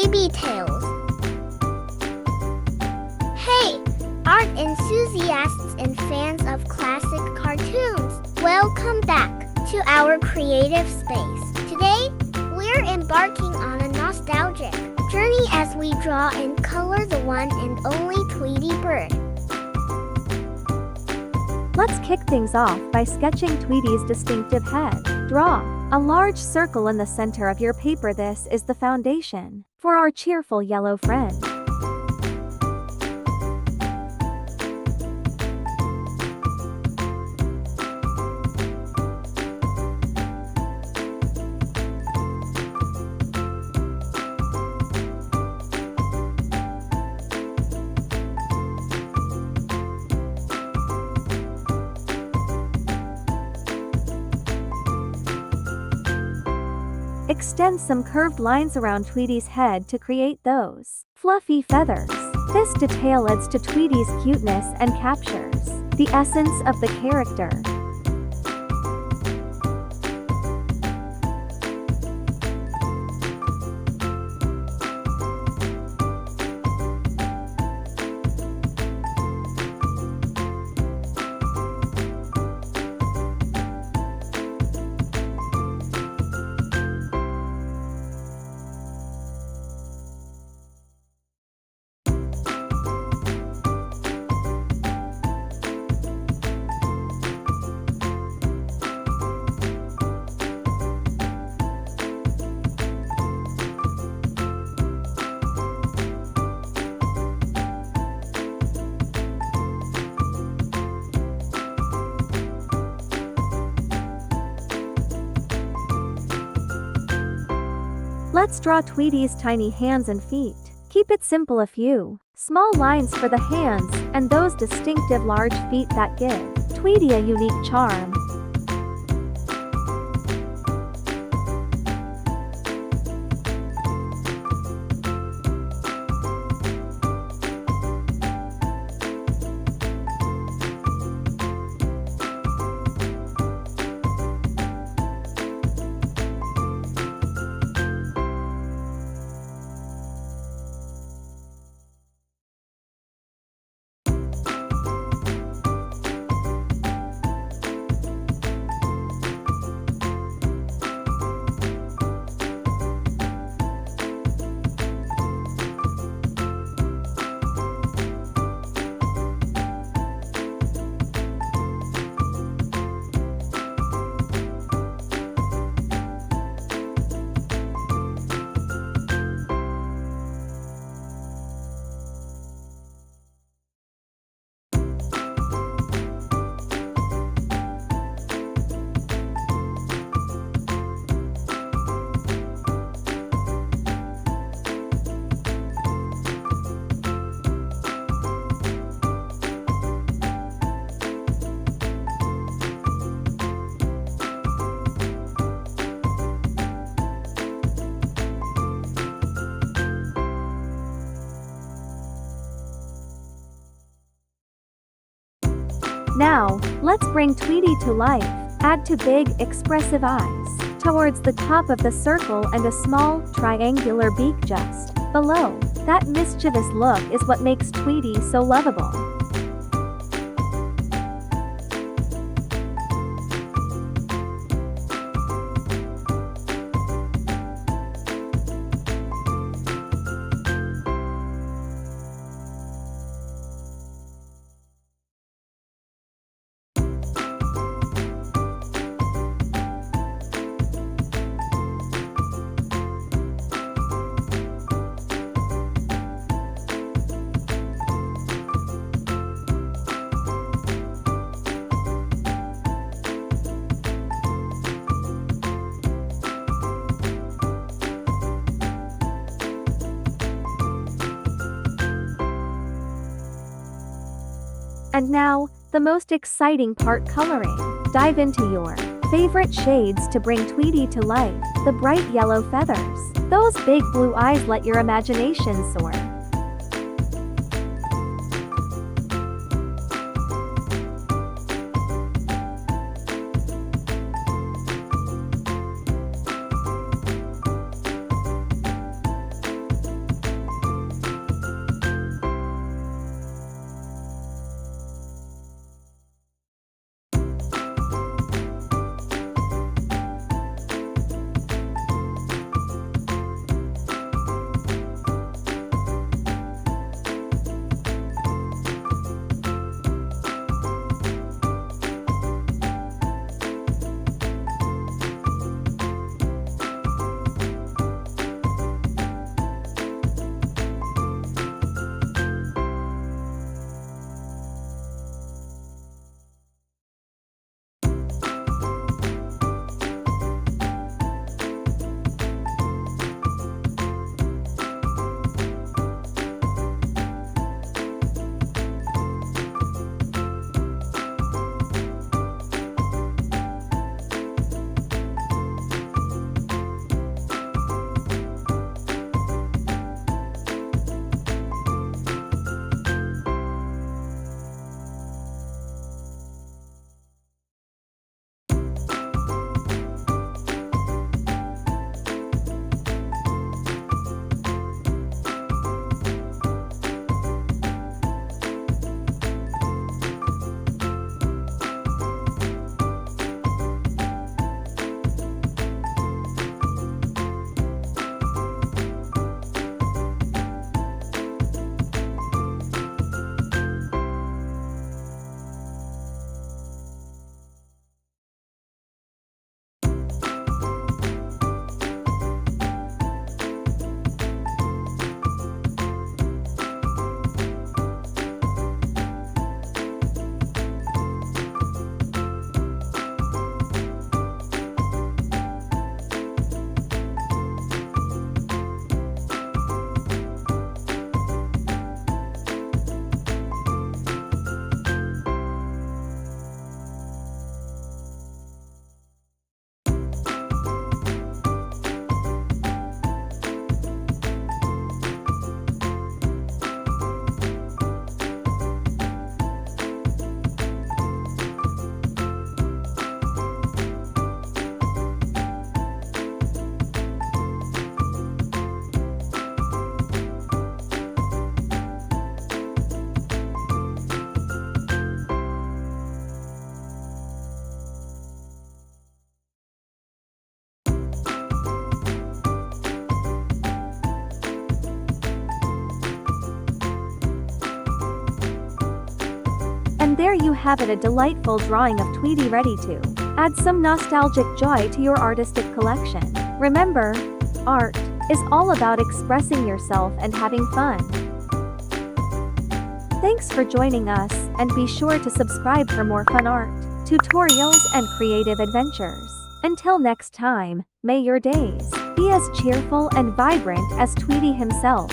BabyTales. Hey, art enthusiasts and fans of classic cartoons, welcome back to our creative space. Today, we're embarking on a nostalgic journey as we draw and color the one and only Tweety Bird. Let's kick things off by sketching Tweety's distinctive head. Draw a large circle in the center of your paper. This is the foundation for our cheerful yellow friend. Extend some curved lines around Tweety's head to create those fluffy feathers. This detail adds to Tweety's cuteness and captures the essence of the character. Let's draw Tweety's tiny hands and feet. Keep it simple. A few small lines for the hands and those distinctive large feet that give Tweety a unique charm. Now, let's bring Tweety to life. Add two big, expressive eyes towards the top of the circle and a small, triangular beak just below. That mischievous look is what makes Tweety so lovable. And now, the most exciting part, coloring. Dive into your favorite shades to bring Tweety to life. The bright yellow feathers, those big blue eyes, let your imagination soar. And there you have it, a delightful drawing of Tweety ready to add some nostalgic joy to your artistic collection. Remember, art is all about expressing yourself and having fun. Thanks for joining us, and be sure to subscribe for more fun art, tutorials and creative adventures. Until next time, may your days be as cheerful and vibrant as Tweety himself.